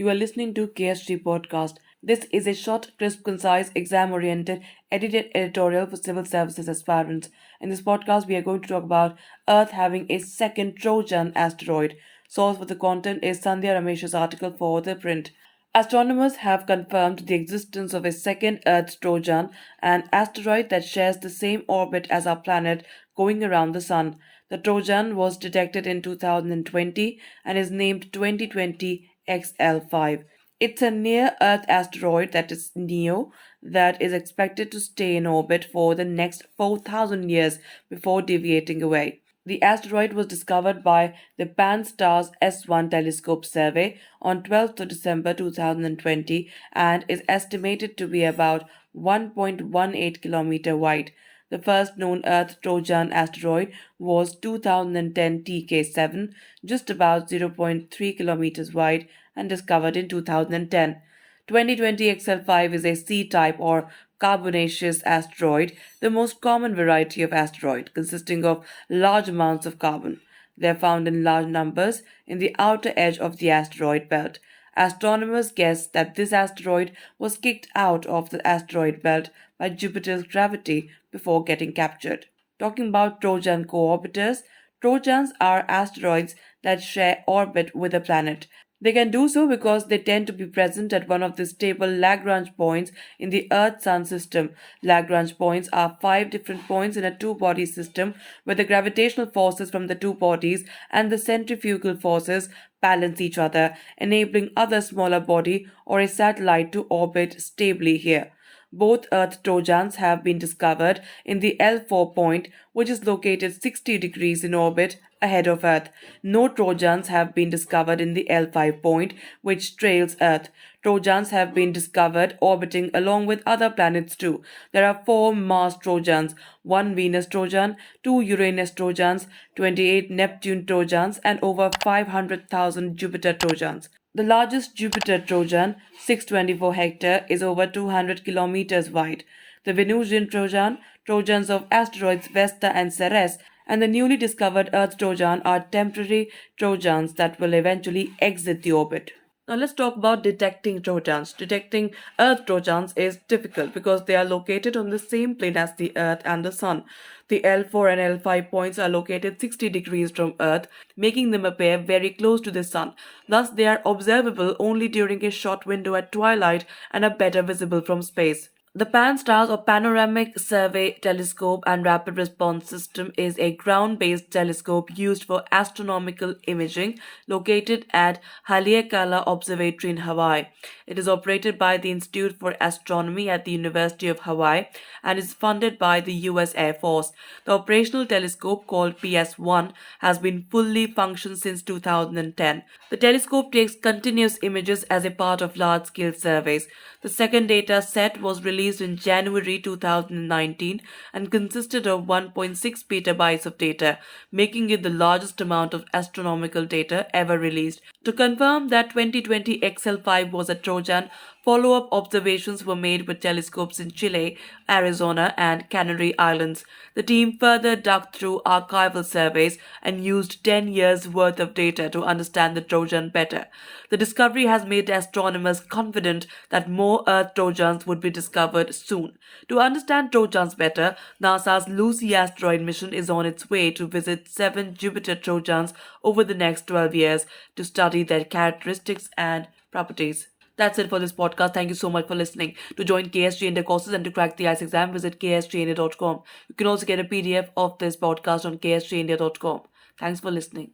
You are listening to KSG Podcast. This is a short, crisp, concise, exam-oriented, edited editorial for civil services aspirants. In this podcast, we are going to talk about Earth having a second Trojan asteroid. Source for the content is Sandhya Ramesh's article for the print. Astronomers have confirmed the existence of a second Earth Trojan, an asteroid that shares the same orbit as our planet going around the Sun. The Trojan was detected in 2020 and is named 2020 XL5. It's a near Earth asteroid that is NEO that is expected to stay in orbit for the next 4,000 years before deviating away. The asteroid was discovered by the Pan-STARRS S1 telescope survey on 12th of December 2020 and is estimated to be about 1.18 km wide. The first known Earth Trojan asteroid was 2010 TK7, just about 0.3 km wide and discovered in 2010. 2020 XL5 is a C-type or carbonaceous asteroid, the most common variety of asteroid, consisting of large amounts of carbon. They are found in large numbers in the outer edge of the asteroid belt. Astronomers guess that this asteroid was kicked out of the asteroid belt by Jupiter's gravity before getting captured. Talking about Trojan co-orbiters, Trojans are asteroids that share orbit with a planet. They can do so because they tend to be present at one of the stable Lagrange points in the Earth-Sun system. Lagrange points are 5 different points in a two-body system where the gravitational forces from the two bodies and the centrifugal forces balance each other, enabling other smaller body or a satellite to orbit stably here. Both Earth Trojans have been discovered in the L4 point, which is located 60 degrees in orbit ahead of Earth. No Trojans have been discovered in the L5 point, which trails Earth. Trojans have been discovered orbiting along with other planets too. There are 4 Mars Trojans, 1 Venus Trojan, 2 Uranus Trojans, 28 Neptune Trojans, and over 500,000 Jupiter Trojans. The largest Jupiter Trojan, 624 hectare, is over 200 kilometers wide. The Venusian Trojan, Trojans of asteroids Vesta and Ceres, and the newly discovered Earth Trojan are temporary Trojans that will eventually exit the orbit. Now let's talk about detecting Trojans. Detecting Earth Trojans is difficult because they are located on the same plane as the Earth and the Sun. The L4 and L5 points are located 60 degrees from Earth, making them appear very close to the Sun. Thus, they are observable only during a short window at twilight and are better visible from space. The Pan-STARRS or Panoramic Survey Telescope and Rapid Response System is a ground-based telescope used for astronomical imaging located at Haleakala Observatory in Hawaii. It is operated by the Institute for Astronomy at the University of Hawaii and is funded by the US Air Force. The operational telescope, called PS-1, has been fully functioned since 2010. The telescope takes continuous images as a part of large-scale surveys. The second data set was released in January 2019 and consisted of 1.6 petabytes of data, making it the largest amount of astronomical data ever released. To confirm that 2020 XL5 was a Trojan, follow-up observations were made with telescopes in Chile, Arizona, and Canary Islands. The team further dug through archival surveys and used 10 years' worth of data to understand the Trojan better. The discovery has made astronomers confident that more Earth Trojans would be discovered soon. To understand Trojans better, NASA's Lucy asteroid mission is on its way to visit 7 Jupiter Trojans over the next 12 years to study their characteristics and properties. That's it for this podcast. Thank you so much for listening. To join KSG India courses and to crack the ICE exam, visit ksgindia.com. You can also get a PDF of this podcast on ksgindia.com. Thanks for listening.